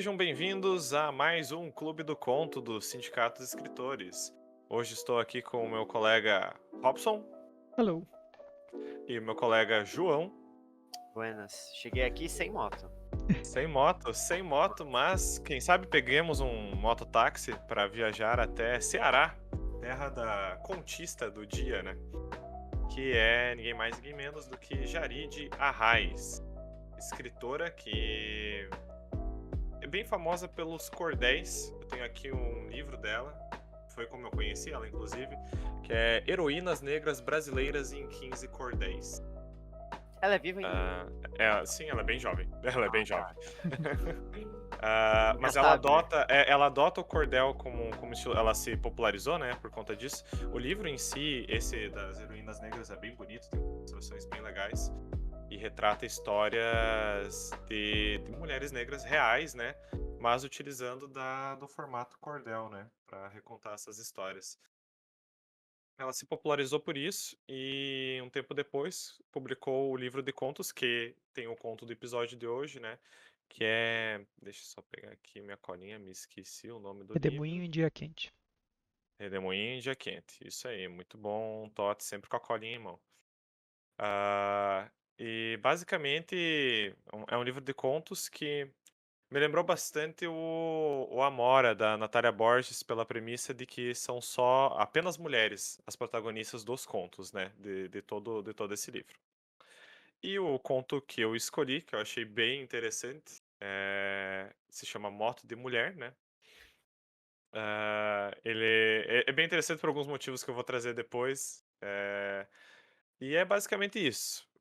Sejam bem-vindos a mais um Clube do Conto do Sindicato dos Escritores. Hoje estou aqui com o meu colega Robson Hello. e o meu colega João. Buenas. Cheguei aqui sem moto. Sem moto, mas quem sabe peguemos um mototáxi para viajar até Ceará, terra da contista do dia, né? Que é ninguém mais, ninguém menos do que Jarid Arraes, escritora que é bem famosa pelos cordéis. Eu tenho aqui um livro dela, foi como eu conheci ela, inclusive, que é Heroínas Negras Brasileiras em 15 Cordéis. Ela é viva ainda? Sim, ela é bem jovem. Ela é bem jovem. Nunca Mas sabe, né? ela adota o cordel como estilo, ela se popularizou, né, por conta disso. O livro em si, esse das Heroínas Negras, é bem bonito, tem ilustrações bem legais. E retrata histórias de mulheres negras reais, né? Mas utilizando do formato cordel, né? Para recontar essas histórias. Ela se popularizou por isso e um tempo depois publicou o livro de contos, que tem o conto do episódio de hoje, né? Que é. Deixa eu só pegar aqui minha colinha, me esqueci o nome do Redemoinho livro. em dia quente. Redemoinho em Dia Quente. Isso aí, muito bom, Totti, sempre com a colinha em mão. Ah, e basicamente é um livro de contos que me lembrou bastante o Amora, da Natália Borges, pela premissa de que são só apenas mulheres as protagonistas dos contos, né? De todo esse livro. E o conto que eu escolhi, que eu achei bem interessante, se chama Moto de Mulher, né? Ele é bem interessante por alguns motivos que eu vou trazer depois. E é basicamente isso.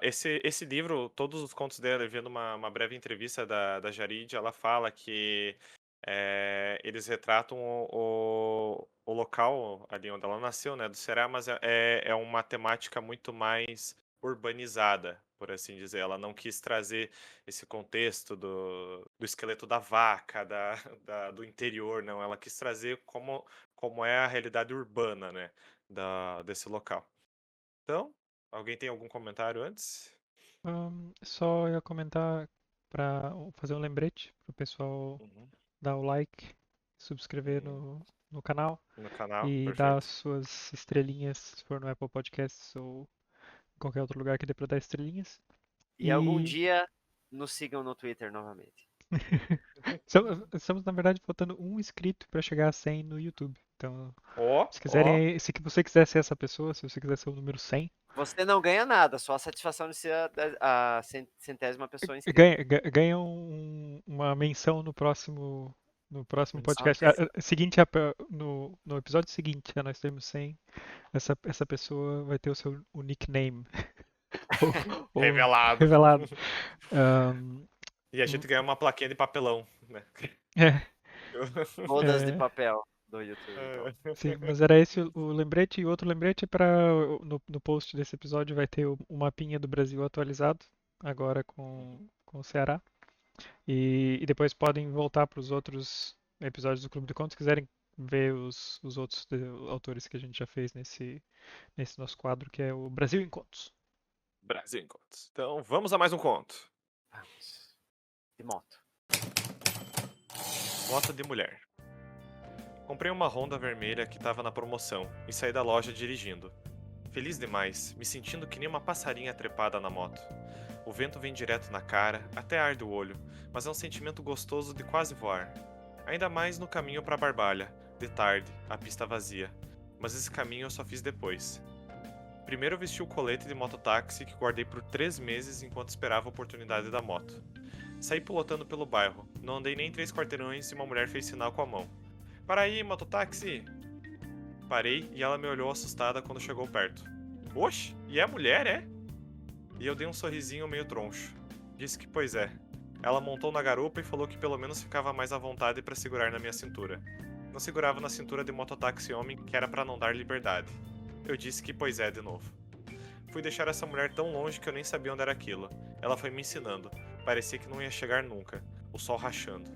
Esse livro, todos os contos dela, vendo uma breve entrevista da Jarid, ela fala que eles retratam o local ali onde ela nasceu, né, do Ceará, mas é uma temática muito mais urbanizada, por assim dizer. Ela não quis trazer esse contexto do esqueleto da vaca, do interior, não. Ela quis trazer como é a realidade urbana, né, desse local. Então, alguém tem algum comentário antes? Só ia comentar para fazer um lembrete pro pessoal Uhum. dar o like, subscrever Hum, no canal No canal, e dar as perfeito. suas estrelinhas se for no Apple Podcasts ou em qualquer outro lugar que dê pra dar estrelinhas. E algum E dia nos sigam no Twitter novamente. estamos, na verdade, faltando um inscrito para chegar a 100 no YouTube. Então, Ó, se ó. quiserem, se você quiser ser essa pessoa, se você quiser ser o número 100, Você não ganha nada, só a satisfação de ser a centésima pessoa inscrita. ganha uma menção no próximo Menção podcast. extra. Seguinte, no episódio seguinte, nós temos 100. Essa pessoa vai ter o nickname ou Revelado. revelado. Ahn, E a gente ganha uma plaquinha de papelão, né? é, Todas de é, papel do YouTube, então. sim, mas era esse o lembrete. E outro lembrete é para no post desse episódio vai ter o mapinha do Brasil atualizado, agora com o Ceará. E depois podem voltar para os outros episódios do Clube do Conto se quiserem ver os outros autores que a gente já fez nesse nosso quadro, que é o Brasil em Contos. Brasil em contos. Então, vamos a mais um conto. Vamos. De moto. Moto de mulher. Comprei uma Honda vermelha que estava na promoção e saí da loja dirigindo. Feliz demais, me sentindo que nem uma passarinha trepada na moto. O vento vem direto na cara, até arde o olho, mas é um sentimento gostoso de quase voar. Ainda mais no caminho para Barbalha, de tarde, a pista vazia. Mas esse caminho eu só fiz depois. Primeiro eu vesti o colete de mototáxi que guardei por 3 meses enquanto esperava a oportunidade da moto. Saí pilotando pelo bairro, não andei nem 3 quarteirões e uma mulher fez sinal com a mão. Para aí, mototáxi! Parei e ela me olhou assustada quando chegou perto. Oxe, e é mulher, é? E eu dei um sorrisinho meio troncho. Disse que pois é. Ela montou na garupa e falou que pelo menos ficava mais à vontade para segurar na minha cintura. Não segurava na cintura de mototáxi homem, que era para não dar liberdade. Eu disse que pois é de novo. Fui deixar essa mulher tão longe que eu nem sabia onde era aquilo. Ela foi me ensinando. Parecia que não ia chegar nunca. O sol rachando.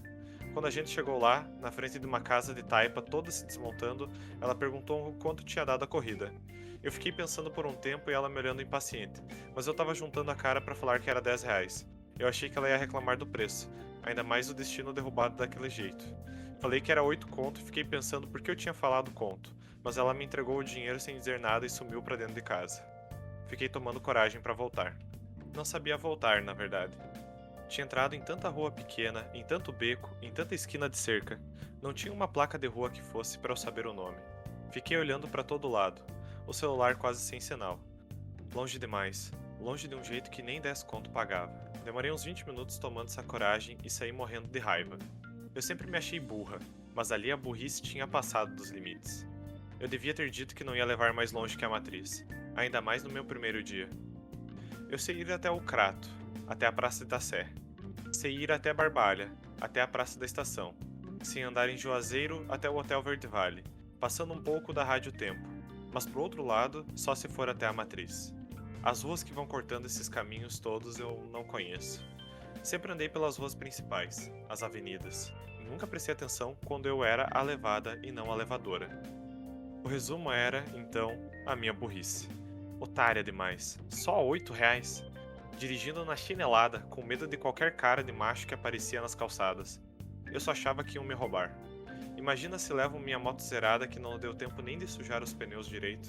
Quando a gente chegou lá, na frente de uma casa de taipa toda se desmontando, ela perguntou quanto tinha dado a corrida. Eu fiquei pensando por um tempo e ela me olhando impaciente, mas eu tava juntando a cara para falar que era R$ 10. Eu achei que ela ia reclamar do preço, ainda mais o destino derrubado daquele jeito. Falei que era 8 conto e fiquei pensando por que eu tinha falado conto, mas ela me entregou o dinheiro sem dizer nada e sumiu pra dentro de casa. Fiquei tomando coragem pra voltar. Não sabia voltar, na verdade. Tinha entrado em tanta rua pequena, em tanto beco, em tanta esquina de cerca. Não tinha uma placa de rua que fosse pra eu saber o nome. Fiquei olhando pra todo lado, o celular quase sem sinal. Longe demais, longe de um jeito que nem 10 conto pagava. Demorei uns 20 minutos tomando essa coragem e saí morrendo de raiva. Eu sempre me achei burra, mas ali a burrice tinha passado dos limites. Eu devia ter dito que não ia levar mais longe que a matriz, ainda mais no meu primeiro dia. Eu sei ir até o Crato, até a Praça da Sé. Sei ir até Barbalha, até a Praça da Estação. Sei andar em Juazeiro até o Hotel Verde Vale, passando um pouco da Rádio Tempo, mas pro outro lado, só se for até a matriz. As ruas que vão cortando esses caminhos todos eu não conheço. Sempre andei pelas ruas principais, as avenidas, e nunca prestei atenção quando eu era a levada e não a levadora. O resumo era, então, a minha burrice. Otária demais. Só R$8? Dirigindo na chinelada, com medo de qualquer cara de macho que aparecia nas calçadas. Eu só achava que iam me roubar. Imagina se levam minha moto zerada que não deu tempo nem de sujar os pneus direito.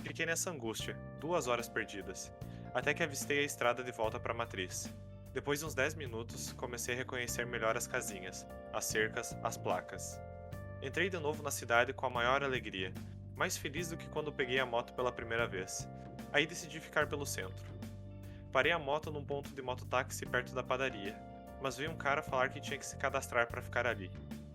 Fiquei nessa angústia, 2 horas perdidas, até que avistei a estrada de volta para a matriz. Depois de uns 10 minutos, comecei a reconhecer melhor as casinhas, as cercas, as placas. Entrei de novo na cidade com a maior alegria, mais feliz do que quando peguei a moto pela primeira vez. Aí decidi ficar pelo centro. Parei a moto num ponto de mototáxi perto da padaria, mas veio um cara falar que tinha que se cadastrar para ficar ali.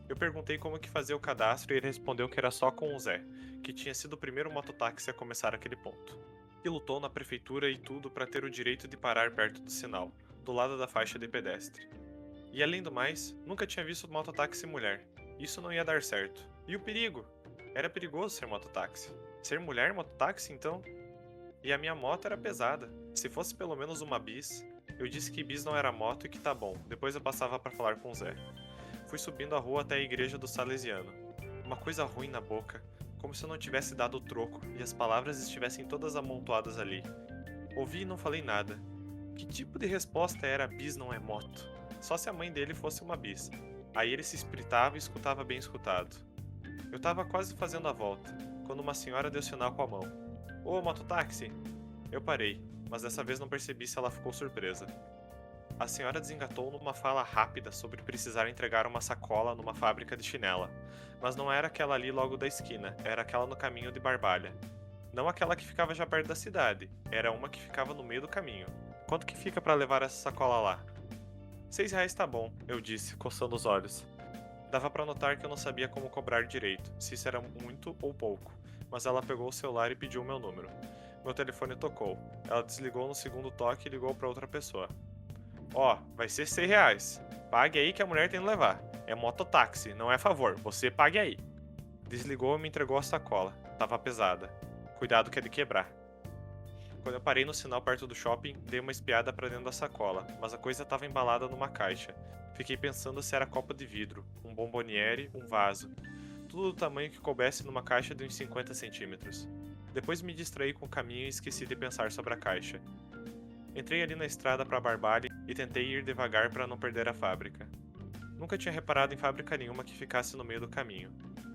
Eu perguntei como que fazia o cadastro e ele respondeu que era só com o Zé, que tinha sido o primeiro mototáxi a começar aquele ponto. E lutou na prefeitura e tudo para ter o direito de parar perto do sinal, do lado da faixa de pedestre. E além do mais, nunca tinha visto mototáxi mulher. Isso não ia dar certo. E o perigo? Era perigoso ser mototáxi. Ser mulher mototáxi, então? E a minha moto era pesada. Se fosse pelo menos uma bis, eu disse que bis não era moto e que tá bom. Depois eu passava para falar com o Zé. Fui subindo a rua até a igreja do Salesiano. Uma coisa ruim na boca, como se eu não tivesse dado o troco e as palavras estivessem todas amontoadas ali. Ouvi e não falei nada. Que tipo de resposta era bis não é moto? Só se a mãe dele fosse uma bis. Aí ele se espritava e escutava bem escutado. Eu tava quase fazendo a volta, quando uma senhora deu sinal com a mão. Ô, mototáxi! Eu parei, mas dessa vez não percebi se ela ficou surpresa. A senhora desengatou numa fala rápida sobre precisar entregar uma sacola numa fábrica de chinela, mas não era aquela ali logo da esquina, era aquela no caminho de Barbalha. Não aquela que ficava já perto da cidade, era uma que ficava no meio do caminho. Quanto que fica pra levar essa sacola lá? R$6 tá bom, eu disse, coçando os olhos. Dava pra notar que eu não sabia como cobrar direito, se isso era muito ou pouco, mas ela pegou o celular e pediu o meu número. Meu telefone tocou. Ela desligou no segundo toque e ligou pra outra pessoa. Ó, vai ser R$6. Pague aí que a mulher tem que levar. É mototáxi, não é favor. Você pague aí. Desligou e me entregou a sacola. Tava pesada. Cuidado que é de quebrar. Quando eu parei no sinal perto do shopping, dei uma espiada pra dentro da sacola, mas a coisa tava embalada numa caixa. Fiquei pensando se era copo de vidro, um bomboniere, um vaso. Tudo do tamanho que coubesse numa caixa de uns 50 centímetros. Depois me distraí com o caminho e esqueci de pensar sobre a caixa. Entrei ali na estrada para Barbalha e tentei ir devagar para não perder a fábrica. Nunca tinha reparado em fábrica nenhuma que ficasse no meio do caminho.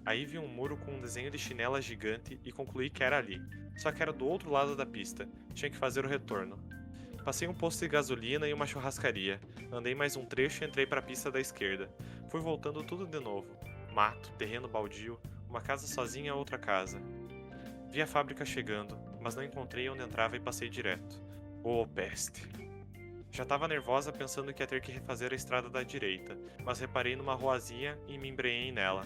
Aí vi um muro com um desenho de chinela gigante e concluí que era ali. Só que era do outro lado da pista. Tinha que fazer o retorno. Passei um posto de gasolina e uma churrascaria. Andei mais um trecho e entrei para a pista da esquerda. Fui voltando tudo de novo. Mato, terreno baldio, uma casa sozinha a outra casa. Vi a fábrica chegando, mas não encontrei onde entrava e passei direto. Oh, peste. Já estava nervosa pensando que ia ter que refazer a estrada da direita, mas reparei numa ruazinha e me embrenhei nela.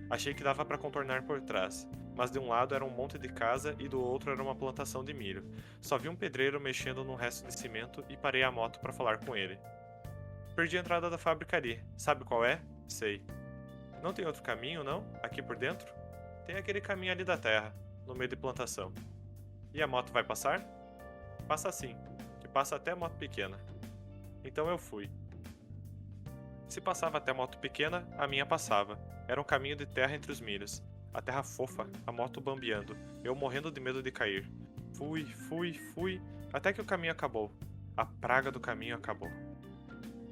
Achei que dava para contornar por trás, mas de um lado era um monte de casa e do outro era uma plantação de milho. Só vi um pedreiro mexendo num resto de cimento e parei a moto para falar com ele. Perdi a entrada da fábrica ali. Sabe qual é? Sei. Não tem outro caminho, não? Aqui por dentro? Tem aquele caminho ali da terra, no meio de plantação. E a moto vai passar? Passa sim, que passa até moto pequena. Então eu fui. Se passava até moto pequena, a minha passava. Era um caminho de terra entre os milhos. A terra fofa, a moto bambeando, eu morrendo de medo de cair. Fui, até que o caminho acabou. A praga do caminho acabou.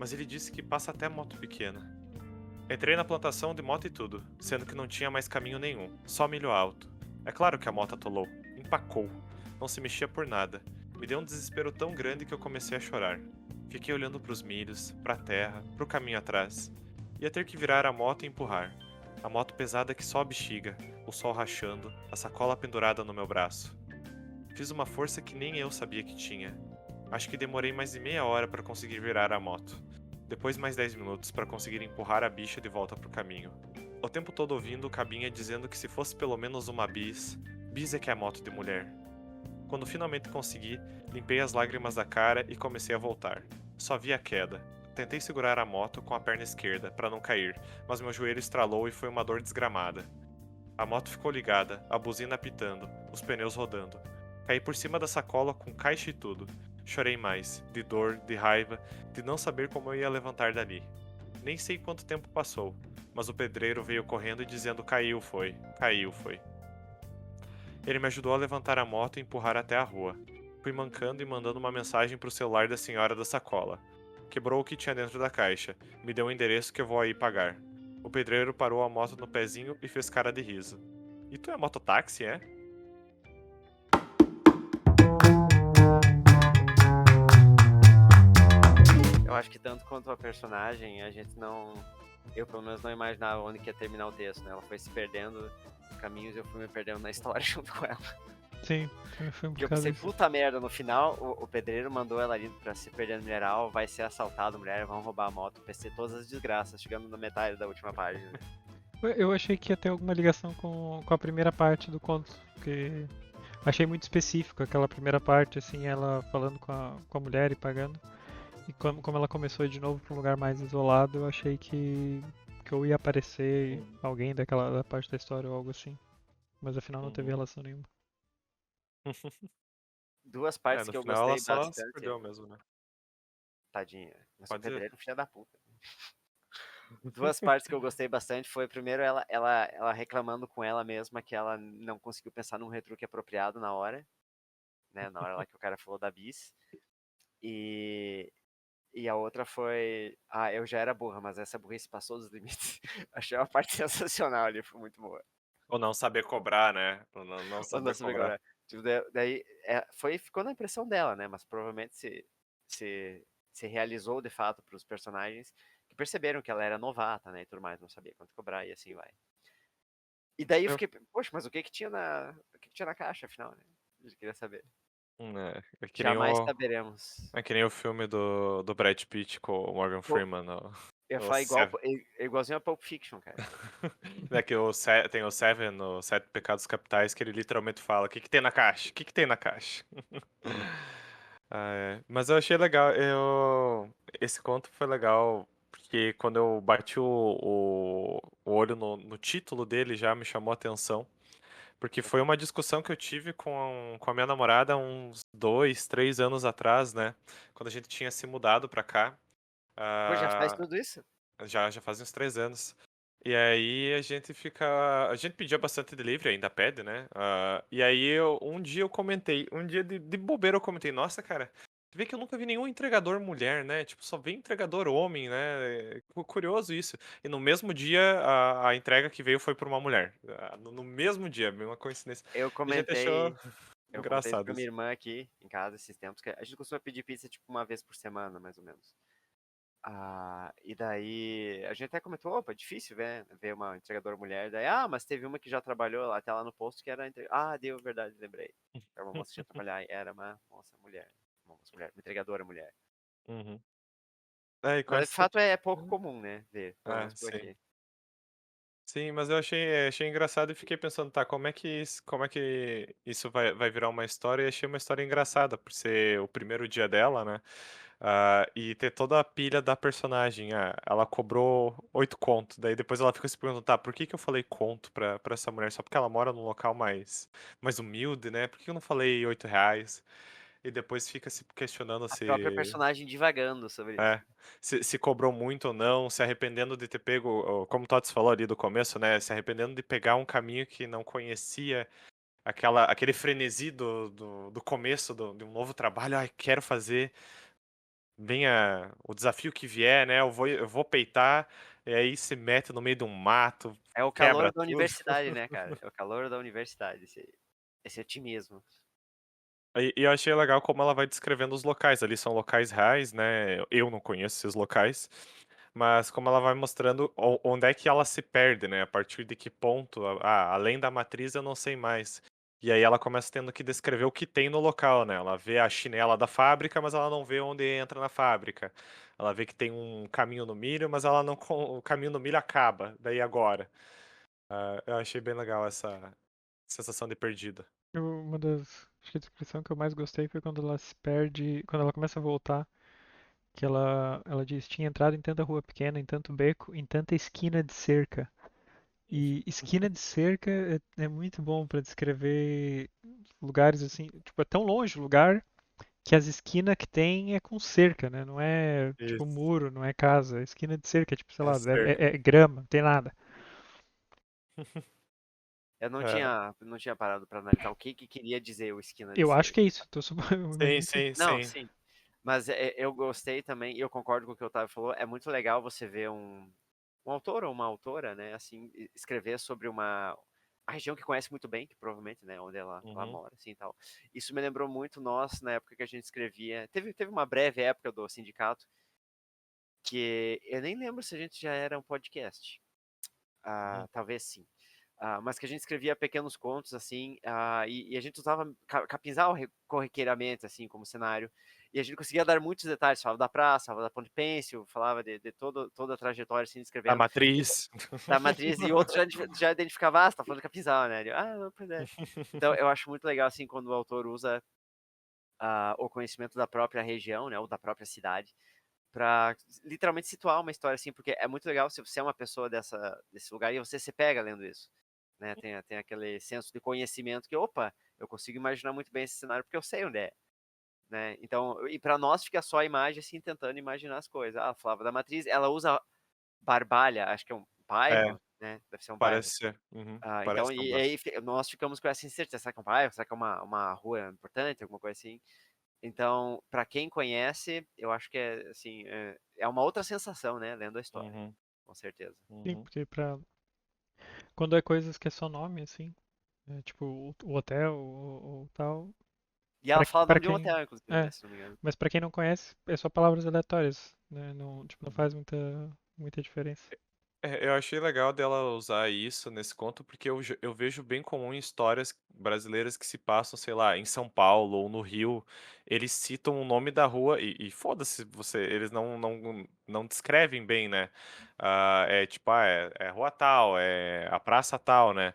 mas ele disse que passa até moto pequena. Entrei na plantação de moto e tudo, sendo que não tinha mais caminho nenhum, só milho alto. É claro que a moto atolou, empacou, não se mexia por nada. Me deu um desespero tão grande que eu comecei a chorar. Fiquei olhando para os milhos, para a terra, para o caminho atrás. Ia ter que virar a moto e empurrar. A moto pesada que só a bexiga, o sol rachando, a sacola pendurada no meu braço. Fiz uma força que nem eu sabia que tinha. Acho que demorei mais de meia hora para conseguir virar a moto. Depois mais 10 minutos para conseguir empurrar a bicha de volta pro caminho. O tempo todo ouvindo o cabinha dizendo que se fosse pelo menos uma bis, bis é que é moto de mulher. Quando finalmente consegui, limpei as lágrimas da cara e comecei a voltar. Só vi a queda. Tentei segurar a moto com a perna esquerda para não cair, mas meu joelho estralou e foi uma dor desgramada. A moto ficou ligada, a buzina apitando, os pneus rodando. Caí por cima da sacola com caixa e tudo. Chorei mais, de dor, de raiva, de não saber como eu ia levantar dali. Nem sei quanto tempo passou, mas o pedreiro veio correndo e dizendo caiu foi, caiu foi. Ele me ajudou a levantar a moto e empurrar até a rua. Fui mancando e mandando uma mensagem pro celular da senhora da sacola. Quebrou o que tinha dentro da caixa, me deu um endereço que eu vou aí pagar. O pedreiro parou a moto no pezinho e fez cara de riso. E tu é mototáxi, é? Eu acho que tanto quanto a personagem, a gente não. Eu, pelo menos, não imaginava onde que ia terminar o texto, né? Ela foi se perdendo em caminhos e eu fui me perdendo na história junto com ela. Sim, foi um Porque eu bocado pensei, isso. puta merda, no final o pedreiro mandou ela ali pra se perder no mineral, vai ser assaltado, mulher, vão roubar a moto. Pensei todas as desgraças, chegando na metade da última página. Eu achei que ia ter alguma ligação com a primeira parte do conto, porque achei muito específico aquela primeira parte, assim, ela falando com a mulher e pagando. E como ela começou de novo para um lugar mais isolado, eu achei que eu ia aparecer alguém da parte da história ou algo assim. Mas afinal não teve Uhum. relação nenhuma. Duas partes No que eu final ela gostei só se bastante. perdeu mesmo, né? Tadinha. Mas o Pode dizer. pedreiro é um filho da puta. Duas partes que eu gostei bastante foi, primeiro, ela reclamando com ela mesma que ela não conseguiu pensar num retruque apropriado na hora, né? Na hora lá que o cara falou da bis. E, e a outra foi, eu já era burra, mas essa burrice passou dos limites. Achei uma parte sensacional ali, foi muito boa. Ou não saber cobrar, né? Ou não Ou não saber saber cobrar. agora. Tipo, daí ficou na impressão dela, né? Mas provavelmente se realizou de fato para os personagens que perceberam que ela era novata, né? E tudo mais, não sabia quanto cobrar e assim vai. E daí eu Eu- fiquei, poxa, mas o que que tinha na caixa, afinal, né? Eu queria saber. É que nem Jamais o, saberemos. é que nem o filme do Brad Pitt com o Morgan Pô, Freeman. eu ia O falar Seven. igualzinho a Pulp Fiction, cara. É que tem o Seven, o Sete Pecados Capitais, que ele literalmente fala: o que que tem na caixa? O que que tem na caixa? Ah, é. Mas eu achei legal. Esse conto foi legal, porque quando eu bati o olho no título dele já me chamou a atenção. Porque foi uma discussão que eu tive com a minha namorada uns 2, 3 anos atrás, né? Quando a gente tinha se mudado pra cá. Pô, já faz Ah, tudo isso? já faz uns 3 anos. E aí a gente fica. A gente pedia bastante delivery, ainda pede, né? E aí um dia eu comentei, um dia de bobeira eu comentei, nossa, cara, tu vê que eu nunca vi nenhum entregador mulher, né? Tipo, só vem entregador homem, né? Curioso isso. E no mesmo dia a entrega que veio foi por uma mulher. No mesmo dia, uma coincidência. Eu E a gente achou comentei, eu comentei isso engraçado pra minha isso. irmã aqui em casa esses tempos, que a gente costuma pedir pizza tipo uma vez por semana, mais ou menos. E daí a gente até comentou, opa, é difícil ver uma entregadora mulher. Daí, mas teve uma que já trabalhou até lá no posto que era deu, verdade, lembrei. Era uma moça que tinha trabalhar, era uma moça mulher. Uma entregadora mulher. Uhum. E com Mas de essa. fato é pouco comum, né? Ver, pelo menos por Sim. aqui. Sim, mas eu achei engraçado e fiquei pensando, tá, como é que isso vai virar uma história? E achei uma história engraçada, por ser o primeiro dia dela, né? E ter toda a pilha da personagem. Ela cobrou 8 conto, daí depois ela fica se perguntando, tá, por que que eu falei conto pra essa mulher? Só porque ela mora num local mais humilde, né? Por que eu não falei R$ 8? E depois fica se questionando A própria se. personagem divagando sobre isso. É, se cobrou muito ou não, se arrependendo de ter pego, como o Tots falou ali do começo, né? Se arrependendo de pegar um caminho que não conhecia, aquele frenesi do começo de um novo trabalho, ai, quero fazer. venha o desafio que vier, né? Eu vou peitar, e aí se mete no meio de um mato, É o quebra calor da tudo. universidade, né, cara? É o calor da universidade, esse otimismo. E eu achei legal como ela vai descrevendo os locais. Ali são locais reais, né? Eu não conheço esses locais, mas como ela vai mostrando onde é que ela se perde, né? A partir de que ponto, além da matriz eu não sei mais. E aí ela começa tendo que descrever o que tem no local, né? Ela vê a chinela da fábrica, mas ela não vê onde entra na fábrica. Ela vê que tem um caminho no milho, mas ela não, o caminho no milho acaba. Daí agora. Eu achei bem legal essa sensação de perdida. Uma das, acho que a descrição que eu mais gostei foi quando ela se perde, quando ela começa a voltar, que ela diz, tinha entrado em tanta rua pequena, em tanto beco, em tanta esquina de cerca. E esquina de cerca é muito bom pra descrever lugares assim, tipo, é tão longe o lugar que as esquinas que tem é com cerca, né? Não é tipo Isso. muro, não é casa. É esquina de cerca, tipo, sei É lá, cerca. é grama, não tem nada. Eu não É. tinha, não tinha parado pra analisar o que que queria dizer o esquina de Eu acho cerca. que é isso. Eu Sim, imagino que. sim, Não, sim. sim. Mas eu gostei também, e eu concordo com o que o Otávio falou. É muito legal você ver um autor ou uma autora, né, assim, escrever sobre a região que conhece muito bem, que provavelmente, né, onde ela Uhum. mora, assim, tal. Isso me lembrou muito nós, na época que a gente escrevia. Teve uma breve época do sindicato, que eu nem lembro se a gente já era um podcast. Uhum. Talvez sim. Mas que a gente escrevia pequenos contos, assim, e a gente usava capinzal corriqueiramente, assim, como cenário, e a gente conseguia dar muitos detalhes, falava da praça, falava da Ponte Pêncil, falava de toda a trajetória, assim, A descrevendo, matriz. da matriz, e outro já identificava, você tá falando de capinzal, né? Pois é. Então, eu acho muito legal, assim, quando o autor usa o conhecimento da própria região, né, ou da própria cidade, para literalmente situar uma história assim, porque é muito legal se você é uma pessoa desse lugar e você se pega lendo isso, né? Tem aquele senso de conhecimento que, opa, eu consigo imaginar muito bem esse cenário porque eu sei onde é, né? Então, e para nós fica só a imagem assim, tentando imaginar as coisas. Ela falava da matriz, ela usa Barbalha, acho que é um É, bairro, né? Deve ser um bairro. parece ser. Uhum. Então, Parece ser um e bairro. aí nós ficamos com essa incerteza, será que é um bairro? Será que é uma rua importante, alguma coisa assim? Então, para quem conhece, eu acho que é assim, é uma outra sensação, né, lendo a história, Uhum. com certeza. Sim, Uhum. porque quando é coisas que é só nome, assim, tipo o hotel ou tal, E ela fala o pra nome de um quem. hotel, inclusive, né, É, se não me engano. mas pra quem não conhece, é só palavras aleatórias, né? Não, tipo, não faz muita diferença. Eu achei legal dela usar isso nesse conto, porque eu vejo bem comum em histórias brasileiras que se passam, sei lá, em São Paulo ou no Rio. Eles citam o nome da rua e foda-se você, eles não descrevem bem, né? É tipo, é rua tal, é a praça tal, né?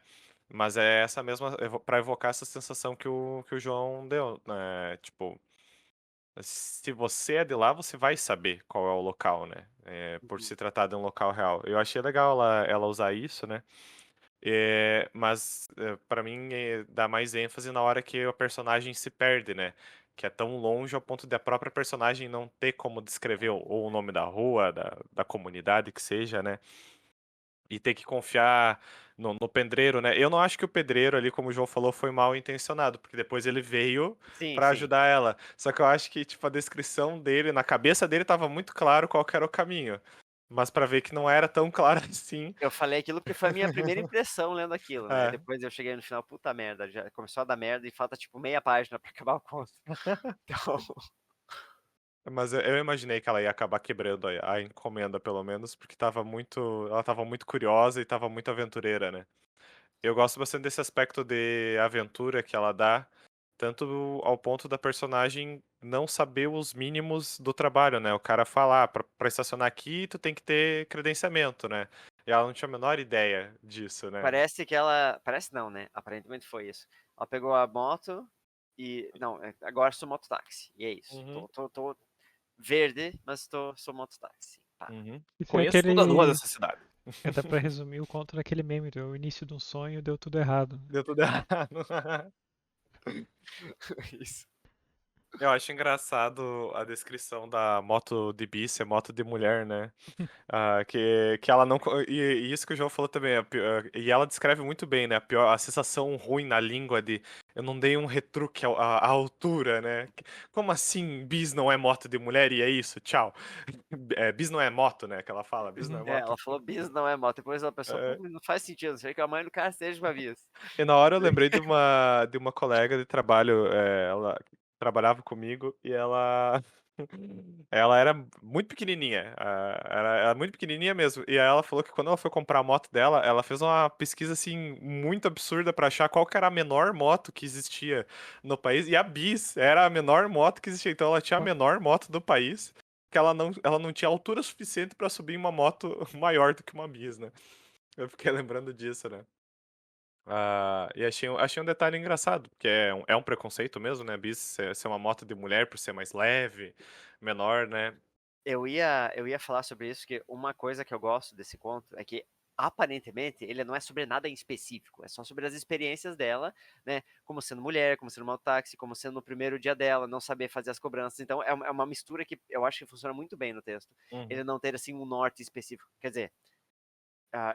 Mas é essa mesma, pra evocar essa sensação que o João deu, né? Tipo, se você é de lá, você vai saber qual é o local, né? Por Uhum. se tratar de um local real. Eu achei legal ela usar isso, né? Mas para mim dá mais ênfase na hora que o personagem se perde, né? Que é tão longe ao ponto de a própria personagem não ter como descrever ou o nome da rua, da comunidade que seja, né? E ter que confiar no pedreiro, né? Eu não acho que o pedreiro ali, como o João falou, foi mal intencionado, porque depois ele veio Sim, pra sim. ajudar ela. Só que eu acho que, tipo, a descrição dele, na cabeça dele tava muito claro qual que era o caminho. Mas pra ver que não era tão claro assim. Eu falei aquilo porque foi a minha primeira impressão lendo aquilo, né? É. Depois eu cheguei no final, puta merda, já começou a dar merda e falta tipo meia página pra acabar o conto. Então, Mas eu imaginei que ela ia acabar quebrando a encomenda, pelo menos, porque tava muito. Ela tava muito curiosa e tava muito aventureira, né? Eu gosto bastante desse aspecto de aventura que ela dá, tanto ao ponto da personagem não saber os mínimos do trabalho, né? O cara falar, pra estacionar aqui, tu tem que ter credenciamento, né? E ela não tinha a menor ideia disso, né? parece que ela. Parece não, né? Aparentemente foi isso. Ela pegou a moto e. Não, agora sou mototáxi. E é isso. Uhum, Tô verde, mas sou mototáxi. Pá. uhum. Isso é Conheço toda a rua aquele. dessa cidade. Dá pra resumir o conto naquele meme, o início de um sonho deu tudo errado. Deu tudo errado. Isso. Eu acho engraçado a descrição da moto de bi ser moto de mulher, né? Que ela não. E isso que o João falou também. E ela descreve muito bem, né? A sensação ruim na língua de eu não dei um retruque à altura, né? Como assim bis não é moto de mulher e é isso? Tchau. Bis não é moto, né? Que ela fala, bis não é Uhum. É, moto. ela falou bis não é moto. Depois ela pensou, É, não faz sentido. Sei que a mãe do cara seja uma bis. E na hora eu lembrei de uma colega de trabalho, ela trabalhava comigo e ela ela era muito pequenininha, era muito pequenininha mesmo. E aí ela falou que quando ela foi comprar a moto dela, ela fez uma pesquisa assim muito absurda pra achar qual que era a menor moto que existia no país. E a Bis era a menor moto que existia. Então ela tinha a Ó, menor moto do país, que ela não tinha altura suficiente pra subir em uma moto maior do que uma Bis, né? Eu fiquei lembrando disso, né? E achei um detalhe engraçado, porque é um preconceito mesmo, né? Bis ser uma moto de mulher por ser mais leve, menor, né? Eu ia falar sobre isso, que uma coisa que eu gosto desse conto é que, aparentemente, ele não é sobre nada em específico, é só sobre as experiências dela, né? Como sendo mulher, como sendo mototáxi, como sendo no primeiro dia dela, não saber fazer as cobranças. Então, é uma mistura que eu acho que funciona muito bem no texto. Uhum, Ele não ter, assim, um norte específico. Quer dizer,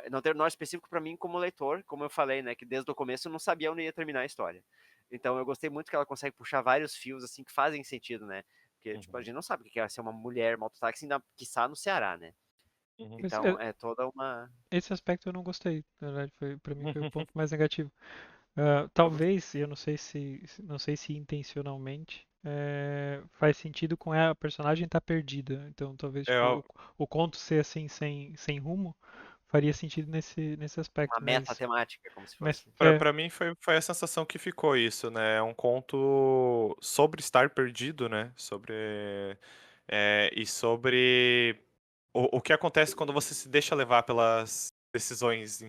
não ter um norte específico para mim como leitor, como eu falei, né? Que desde o começo eu não sabia onde ia terminar a história. Então, eu gostei muito que ela consegue puxar vários fios, assim, que fazem sentido, né? Porque, tipo, a uhum, gente não sabe o que é ser uma mulher mototáxi, ainda quiçá no Ceará, né? uhum. Esse, Então, é toda uma. esse aspecto eu não gostei, na verdade, para mim foi o ponto mais negativo. Eu gostei. Talvez, e eu não sei se intencionalmente, faz sentido com a personagem estar perdida. Então, talvez tipo, Eu, o conto ser assim sem rumo faria sentido nesse Uma aspecto, meta temática, como se mas fosse. pra mim foi a sensação que ficou isso, né? É um conto sobre estar perdido, né? E sobre o que acontece quando você se deixa levar pelas decisões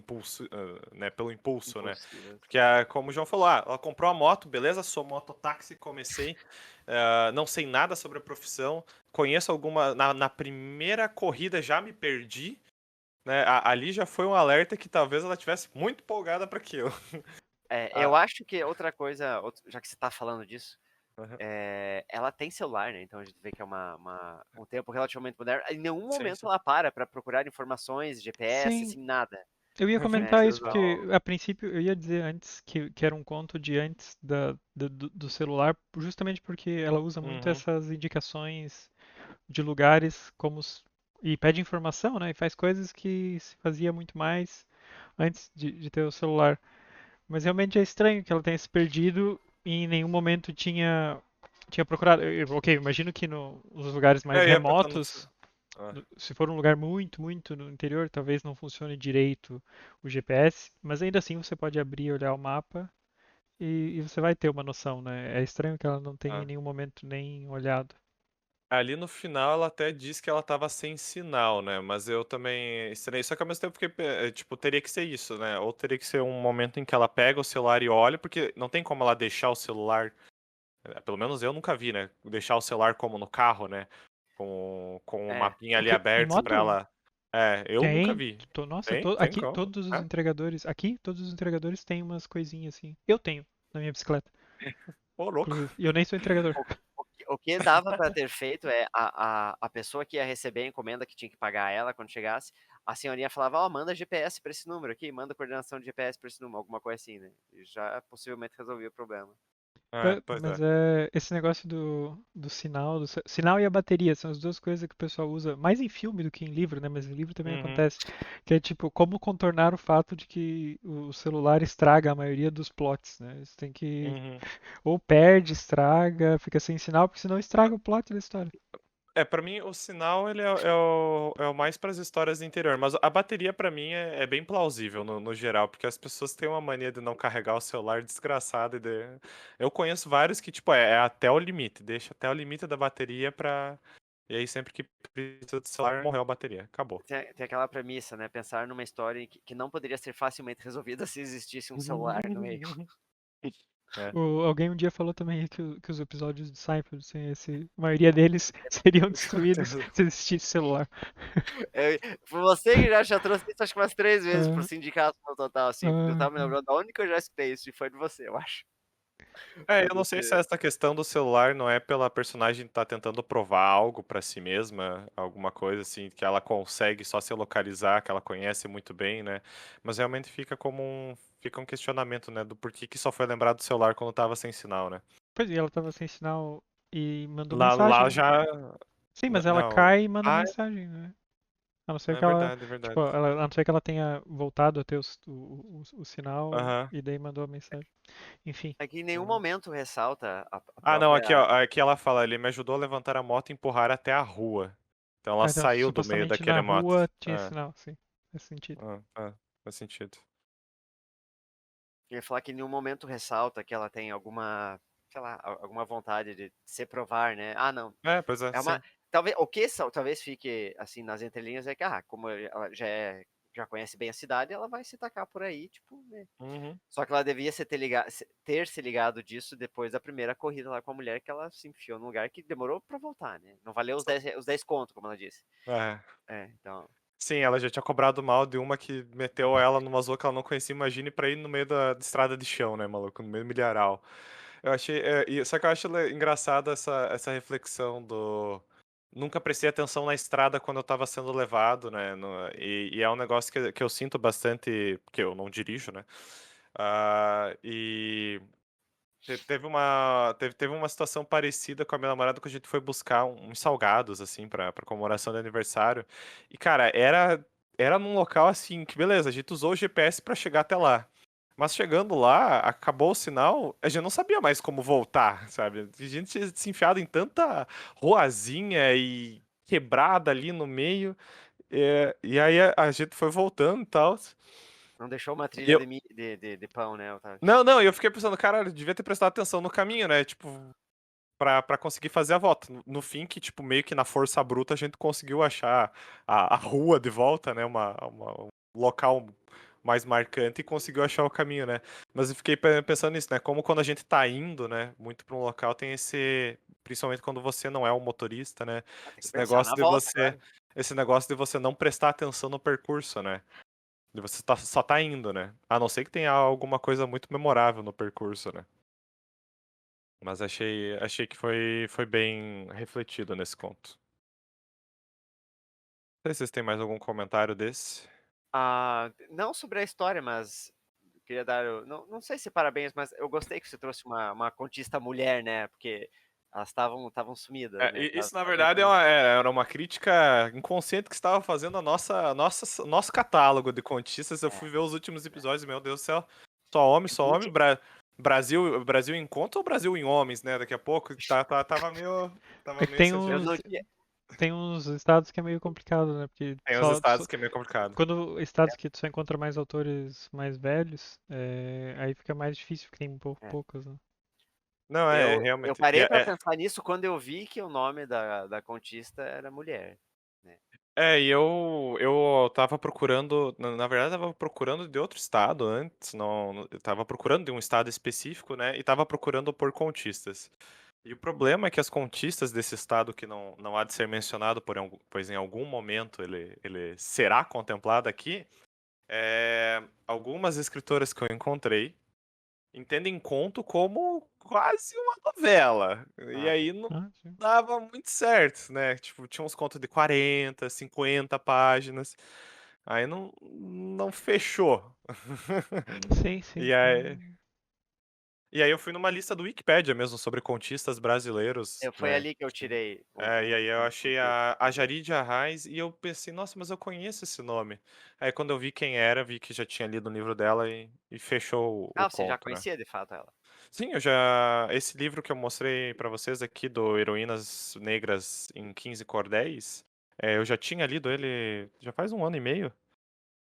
né, pelo impulso, né? Impulsivas. Porque, como o João falou, ela comprou a moto, beleza, sou mototáxi, comecei, não sei nada sobre a profissão, conheço alguma, na primeira corrida já me perdi, né? Ali já foi um alerta que talvez ela tivesse muito empolgada para aquilo. Eu Ah, acho que outra coisa, já que você tá falando disso, aham. ela tem celular, né? Então a gente vê que é um tempo relativamente moderno. Em nenhum Sim, momento sim. ela para procurar informações, GPS, sim, assim, nada. eu ia Né? comentar isso porque Só. a princípio eu ia dizer antes que era um conto de antes do celular, justamente porque ela usa muito Uhum, essas indicações de lugares e pede informação, né? E faz coisas que se fazia muito mais antes de ter o celular. Mas realmente é estranho que ela tenha se perdido e em nenhum momento tinha procurado. Ok, imagino que nos lugares mais eu ia pensando. remotos, Ah, se for um lugar muito no interior, talvez não funcione direito o GPS, mas ainda assim você pode abrir e olhar o mapa e você vai ter uma noção, né? É estranho que ela não tenha em ah. nenhum momento nem olhado. Ali no final ela até disse que ela tava sem sinal, né? Mas eu também estranhei. Só que ao mesmo tempo fiquei, tipo, teria que ser isso, né? Ou teria que ser um momento em que ela pega o celular e olha, porque não tem como ela deixar o celular. Pelo menos eu nunca vi, né? Deixar o celular como no carro, né? Com o É, mapinha O ali que, em aberto pra moto? ela. Eu nunca Tem. vi. Nossa, Tem como. aqui todos os entregadores têm umas coisinhas assim. Eu tenho na minha bicicleta, Ô, louco. inclusive. E eu nem sou entregador. o que dava para ter feito é a pessoa que ia receber a encomenda que tinha que pagar ela quando chegasse, a senhorinha falava, ó, manda GPS para esse número aqui, manda coordenação de GPS para esse número, alguma coisa assim, né? E já possivelmente resolvia o problema. Pois Mas é. esse negócio do sinal, sinal e a bateria são as duas coisas que o pessoal usa mais em filme do que em livro, né? Mas em livro também Uhum, acontece, que é tipo como contornar o fato de que o celular estraga a maioria dos plots, né? Você tem que uhum. ou perde, estraga, fica sem sinal, porque senão estraga o plot da história. Pra mim o sinal ele é o mais para as histórias do interior, mas a bateria pra mim é bem plausível no geral, porque as pessoas têm uma mania de não carregar o celular desgraçado eu conheço vários que tipo é até o limite, deixa até o limite da bateria pra. E aí sempre que precisa do celular morreu a bateria, acabou. Tem aquela premissa, né? Pensar numa história que não poderia ser facilmente resolvida se existisse um celular no meio. É. Alguém um dia falou também que os episódios de Seinfeld, assim, a maioria deles seriam destruídos se existisse celular. Você que já trouxe isso acho que umas 3 vezes pro Ah, sindicato no total, assim, porque eu ah, tava me lembrando da onde que eu já escutei isso, e foi de você, eu acho. Eu não sei se essa questão do celular não é pela personagem estar tentando provar algo pra si mesma, alguma coisa assim, que ela consegue só se localizar, que ela conhece muito bem, né? Mas realmente fica um questionamento, né, do porquê que só foi lembrado do celular quando tava sem sinal, né? Pois é, ela tava sem sinal e mandou Lá mensagem. já. Sim, mas ela Não. cai e manda Ah, mensagem, né? A não ser é que ela, verdade, é tipo, verdade. a não ser que ela tenha voltado a ter o sinal Aham. e daí mandou a mensagem. Enfim, É que em nenhum Uhum. momento ressalta a Ah, não, aqui, própria. ó. Aqui ela fala, ele me ajudou a levantar a moto e empurrar até a rua. Então ela então, saiu do meio supostamente na daquele moto. rua tinha É, sinal, sim, faz sentido. faz sentido. Eu ia falar que em nenhum momento ressalta que ela tem alguma, sei lá, alguma vontade de se provar, né? Ah, não. Pois é, É uma. sim. Talvez, o que talvez fique assim nas entrelinhas é que, como ela já conhece bem a cidade, ela vai se tacar por aí, tipo, né? Uhum. Só que ela devia ter se ligado disso depois da primeira corrida lá com a mulher que ela se enfiou num lugar que demorou pra voltar, né? Não valeu os 10 conto, como ela disse. É. Então. Sim, ela já tinha cobrado mal de uma que meteu ela numa rua que ela não conhecia, imagine pra ir no meio da estrada de chão, né, maluco? No meio do milharal. Eu achei. Só que eu acho engraçado essa reflexão do. Nunca prestei atenção na estrada quando eu tava sendo levado, né? E é um negócio que eu sinto bastante, porque eu não dirijo, né? E teve uma situação parecida com a minha namorada que a gente foi buscar uns salgados, assim, pra comemoração de aniversário. E, cara, era num local assim, que beleza, a gente usou o GPS pra chegar até lá. Mas chegando lá, acabou o sinal, a gente não sabia mais como voltar, sabe? A gente tinha se enfiado em tanta ruazinha e quebrada ali no meio. E aí a gente foi voltando e tal. Não deixou uma E trilha eu, de pão, né, Otávio? não, eu fiquei pensando, cara, eu devia ter prestado atenção no caminho, né? Tipo, pra conseguir fazer a volta. No fim, que, tipo, meio que na força bruta a gente conseguiu achar a rua de volta, né? Um local mais marcante e conseguiu achar o caminho, né? Mas eu fiquei pensando nisso, né? Como quando a gente tá indo, né? Muito pra um local tem esse. Principalmente quando você não é o motorista, né? Tem que Esse pensar negócio na de volta, você. claro. Esse negócio de você não prestar atenção no percurso, né? De você só tá indo, né? A não ser que tenha alguma coisa muito memorável no percurso, né? Mas achei que foi bem refletido nesse conto. Não sei se vocês têm mais algum comentário desse. Não sobre a história, mas queria dar. Não sei se parabéns, mas eu gostei que você trouxe uma contista mulher, né? Porque elas estavam sumidas, né? Isso, na Tava verdade, entrando. era uma crítica inconsciente que estava fazendo nosso catálogo de contistas. Eu É, fui ver os últimos episódios, meu Deus do céu. Só homem, é só homem. Brasil em conta ou Brasil em homens, né? Daqui a pouco tava meio. É Tava que meio eu exagerado. não tinha. tem uns estados que é meio complicado, né? Porque Tem os estados que é meio complicado. quando estados que tu só encontra mais autores mais velhos, aí fica mais difícil, porque tem É. poucos, né? Não, Eu realmente. parei pra pensar nisso quando eu vi que o nome da contista era mulher, né? E eu tava procurando, na verdade, eu tava procurando de outro estado antes, eu tava procurando de um estado específico, né, e tava procurando por contistas. E o problema é que as contistas desse estado que não há de ser mencionado, pois em algum momento ele será contemplado aqui, algumas escritoras que eu encontrei entendem conto como quase uma novela. E Ah, aí não Ah, sim. dava muito certo, né? Tipo, tinha uns contos de 40, 50 páginas. Aí não fechou. Sim, sim. E aí, e aí eu fui numa lista do Wikipédia mesmo sobre contistas brasileiros, foi né? ali que eu tirei E aí eu um achei contexto. a Jari Arraes e eu pensei, nossa, mas eu conheço esse nome. Aí quando eu vi quem era, vi que já tinha lido o livro dela e fechou o Você já conto, né? conhecia de fato ela? Sim, esse livro que eu mostrei pra vocês aqui do Heroínas Negras em 15 Cordéis, eu já tinha lido ele já faz um ano e meio.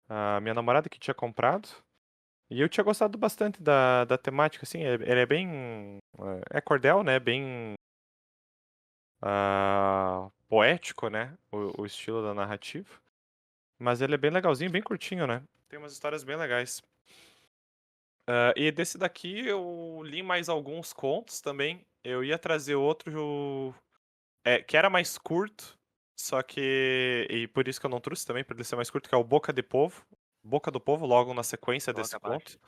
A minha namorada que tinha comprado. E eu tinha gostado bastante da temática, assim, ele é bem. É cordel, né? Bem poético, né? O estilo da narrativa. Mas ele é bem legalzinho, bem curtinho, né? Tem umas histórias bem legais. E desse daqui eu li mais alguns contos também. Eu ia trazer outro que era mais curto, só que. E por isso que eu não trouxe também, pra ele ser mais curto, que é o Boca de Povo. Boca do Povo, logo na sequência desse Coloca abaixo. conto.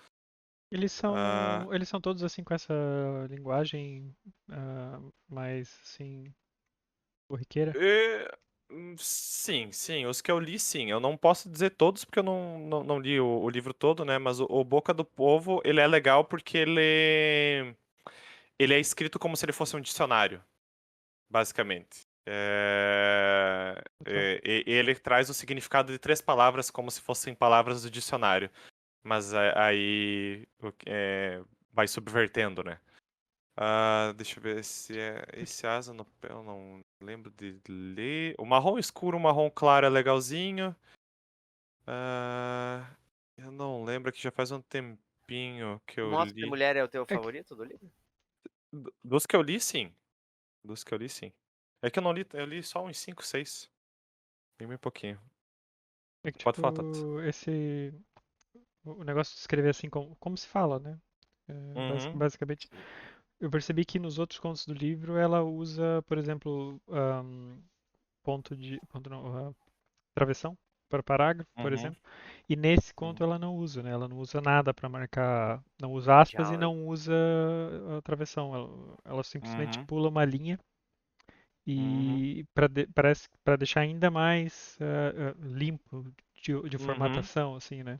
Ah, Eles são todos assim com essa linguagem mais assim corriqueira. sim, sim, os que eu li, sim. Eu não posso dizer todos porque eu não li o livro todo, né? Mas o Boca do Povo, ele é legal porque ele é escrito como se ele fosse um dicionário, basicamente. Ele traz o significado de três palavras como se fossem palavras do dicionário, mas aí vai subvertendo, né? Deixa eu ver se é esse Asa no Pé, eu não lembro de ler. O marrom escuro, o marrom claro é legalzinho. Ah, eu não lembro que já faz um tempinho que eu Moto de li. Mulher é o teu É que, favorito do livro? Dos que eu li, sim. Dos que eu li, sim. É que eu não li, eu li só uns 5, 6. Bem pouquinho. é que Pode falar, Tato. tipo, o negócio de escrever assim como se fala, né? Uhum, Basicamente, Sim. eu percebi que nos outros contos do livro ela usa, por exemplo, ponto não, travessão para parágrafo, por uhum, exemplo. E nesse conto uhum, ela não usa, né? Ela não usa nada para marcar, não usa aspas e Já, não usa a travessão. Ela simplesmente uhum, pula uma linha uhum, e parece para deixar ainda mais limpo de uhum, formatação, assim, né?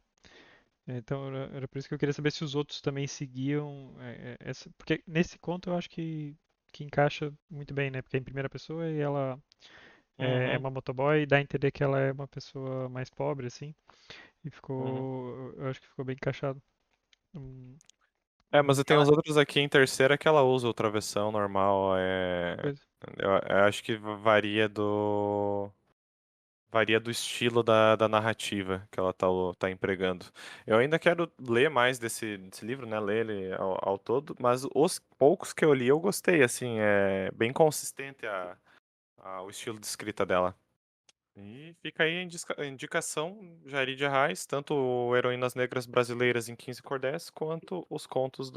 Então era por isso que eu queria saber se os outros também seguiam essa, porque nesse conto eu acho que encaixa muito bem, né? Porque é em primeira pessoa e ela é uhum, uma motoboy e dá a entender que ela é uma pessoa mais pobre, assim. E uhum. eu acho que ficou bem encaixado. Mas eu tenho ela, os outros aqui em terceira que ela usa o travessão normal. Coisa. Eu acho que varia do estilo da narrativa que ela tá empregando. Eu ainda quero ler mais desse livro, né? Ler ele ao todo, mas os poucos que eu li eu gostei, assim, é bem consistente o estilo de escrita dela. E fica aí a indicação, Jairi de Arraes, tanto o Heroínas Negras Brasileiras em 15 Cordéis, quanto os contos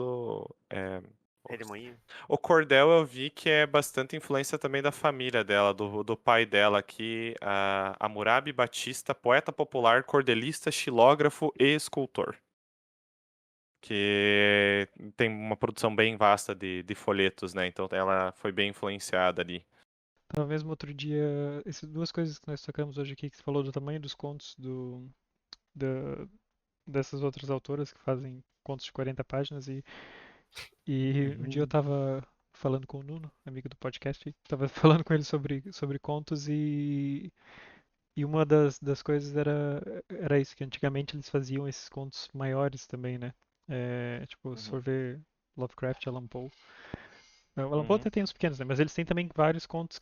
Redemoinho. o Cordel eu vi que é bastante influência também da família dela, do pai dela aqui, a Hammurabi Batista, poeta popular, cordelista, xilógrafo e escultor. Que tem uma produção bem vasta de folhetos, né? Então ela foi bem influenciada ali. Então, mesmo outro dia, essas duas coisas que nós tocamos hoje aqui, que você falou do tamanho dos contos da- dessas outras autoras que fazem contos de 40 páginas e um dia eu Uhum. tava falando com o Nuno, amigo do podcast, tava falando com ele sobre contos e uma das coisas era isso, que antigamente eles faziam esses contos maiores também, né? Tipo, se Uhum, for ver Lovecraft, Alan Poe. O Alan Poe uhum. até tem uns pequenos, né? Mas eles têm também vários contos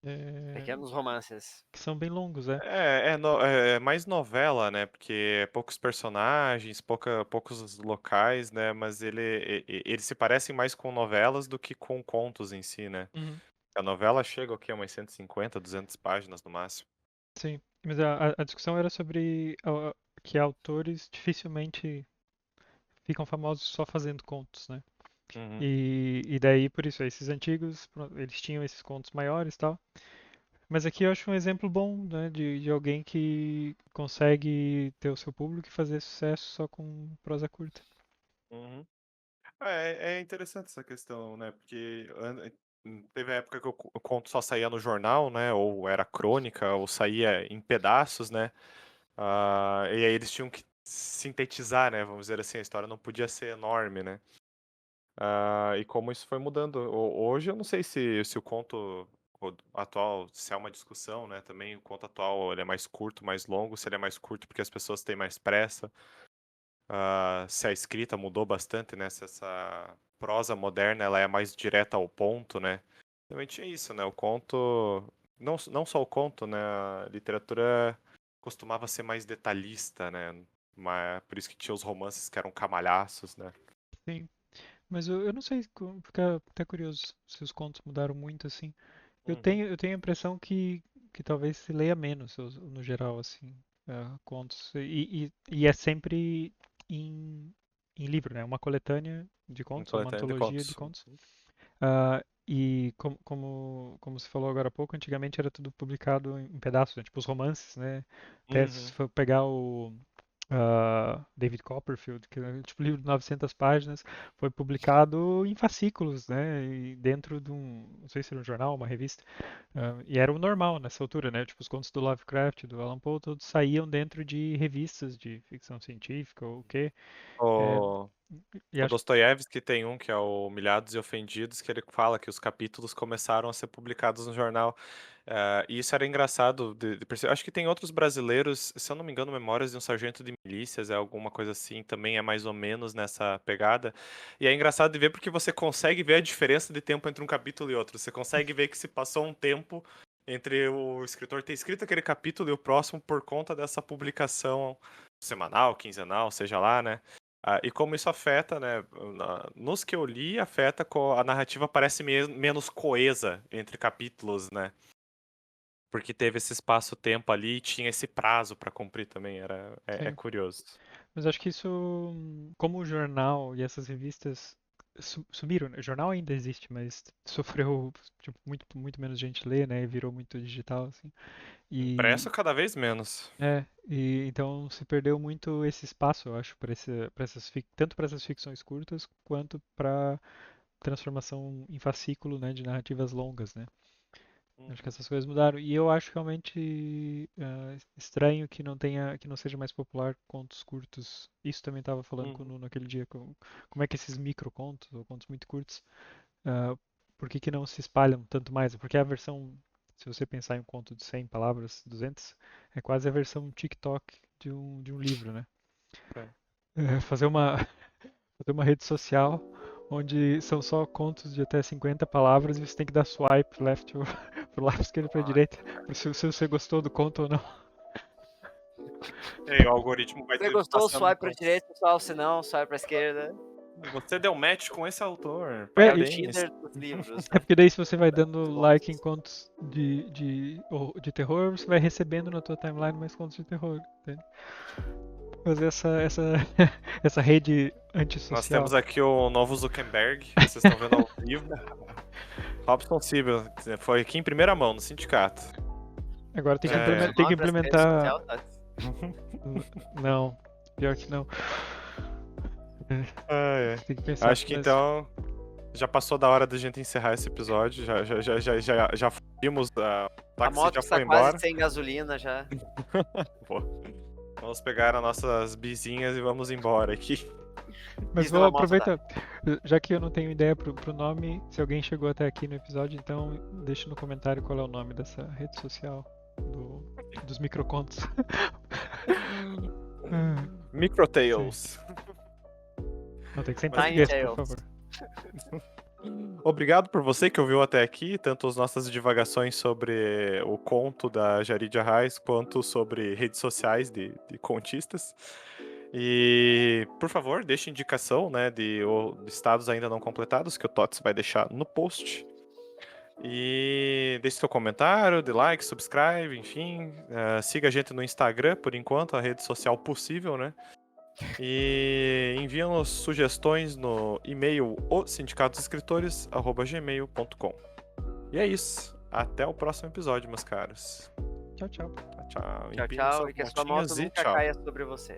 é, Pequenos romances. que são bem longos, é. É mais novela, né? Porque é poucos personagens, poucos locais, né? Mas eles se parecem mais com novelas do que com contos em si, né? Uhum. A novela chega o quê? Umas 150, 200 páginas no máximo. Sim. Mas a discussão era sobre que autores dificilmente ficam famosos só fazendo contos, né? Uhum, E daí, por isso, esses antigos, eles tinham esses contos maiores e tal. Mas aqui eu acho um exemplo bom, né, de alguém que consegue ter o seu público e fazer sucesso só com prosa curta. uhum. É interessante essa questão, né? Porque teve a época que o conto só saía no jornal, né? Ou era crônica, ou saía em pedaços, né? E aí eles tinham que sintetizar, né? Vamos dizer assim, a história não podia ser enorme, né? E como isso foi mudando. Hoje eu não sei se o conto atual, se é uma discussão, né? Também o conto atual ele é mais curto, mais longo, se ele é mais curto porque as pessoas têm mais pressa. Se a escrita mudou bastante, né? Se essa prosa moderna ela é mais direta ao ponto, né? Realmente é isso, né? O conto, não só o conto, né? A literatura costumava ser mais detalhista, né? Por isso que tinha os romances que eram camalhaços, né? Sim. Mas eu não sei, ficar até curioso se os contos mudaram muito assim. Uhum, Eu tenho a impressão que talvez se leia menos, no geral, assim, contos. E é sempre em livro, né? Uma coletânea de em contos, ou uma coletânea de antologia de contos. contos. E como você falou agora há pouco, antigamente era tudo publicado em pedaços, né? Tipo os romances, né? Até se Uhum, for pegar David Copperfield, que é tipo livro de 900 páginas, foi publicado em fascículos, né? E dentro de não sei se era um jornal, uma revista, e era o normal nessa altura, né? Tipo os contos do Lovecraft, do Alan Poe, todos saíam dentro de revistas de ficção científica ou o quê. É, O, e o acho Dostoiévski tem um que é o Humilhados e Ofendidos, que ele fala que os capítulos começaram a ser publicados no jornal. E isso era engraçado de perceber. Acho que tem outros brasileiros, se eu não me engano, Memórias de um Sargento de Milícias, é alguma coisa assim, também é mais ou menos nessa pegada. E é engraçado de ver porque você consegue ver a diferença de tempo entre um capítulo e outro. Você consegue ver que se passou um tempo entre o escritor ter escrito aquele capítulo e o próximo por conta dessa publicação semanal, quinzenal, seja lá, né? E como isso afeta, né? Nos que eu li, afeta a narrativa parece menos coesa entre capítulos, né? Porque teve esse espaço-tempo ali e tinha esse prazo para cumprir também. É sim. curioso. Mas acho que isso, como o jornal e essas revistas sumiram, né? O jornal ainda existe, mas sofreu, tipo, muito menos gente lê, né? E virou muito digital, assim. E, Impresso cada vez menos. e então se perdeu muito esse espaço, eu acho, tanto para essas ficções curtas quanto para transformação em fascículo, né, de narrativas longas, né? Acho que Uhum. essas coisas mudaram. E eu acho realmente estranho que não seja mais popular contos curtos. Isso também estava falando com o Uhum. Nuno aquele dia, como é que esses microcontos, ou contos muito curtos, ah, por que que não se espalham tanto mais? Porque a versão, se você pensar em um conto de 100 palavras, 200, é quase a versão TikTok de um livro, né? É. Fazer fazer uma rede social onde são só contos de até 50 palavras e você tem que dar swipe left pro lado esquerdo para Nossa. direita, se você gostou do conto ou não. E aí, o algoritmo vai Você ter gostou, passando. swipe pra direita, pessoal, se não, swipe pra esquerda. Você deu match com esse autor. É o Parabéns. Tinder dos livros, É né? porque daí se você vai dando Dos like em contos. contos de terror, você vai recebendo na tua timeline mais contos de terror, entende? Fazer essa rede Nós temos antissocial. aqui o novo Zuckerberg. Vocês estão vendo ao vivo. Robson Siebel foi aqui em primeira mão no sindicato. Agora Já É, deu tem que nome pra essa rede implementar. social, tá? Não, pior que não. é. Tem que pensar, Acho que mas então já passou da hora da gente encerrar esse episódio. Já fomos. O A táxi moto já está foi quase embora. sem gasolina já. Pô, vamos pegar as nossas bizinhas e vamos embora aqui. Mas Bis vou numa moto dá. aproveitar, já que eu não tenho ideia pro nome, se alguém chegou até aqui no episódio, então deixa no comentário qual é o nome dessa rede social dos microcontos. Ah, sim. Microtails. Não, tem que ser em Mas Tiny português, então, por Tails. favor. obrigado por você que ouviu até aqui, tanto as nossas divagações sobre o conto da Jaridia Reis, quanto sobre redes sociais de contistas. E, por favor, deixe indicação, né, de estados ainda não completados, que o Tots vai deixar no post. E deixe seu comentário, de like, subscribe, enfim. Siga a gente no Instagram, por enquanto, a rede social possível, né? E envia-nos sugestões no e-mail osindicatosescritores@gmail.com. E é isso. Até o próximo episódio, meus caros. Tchau, tchau. Tchau. Tchau, Empinem tchau. suas E que a sua motinhas moto e nunca tchau. caia sobre você.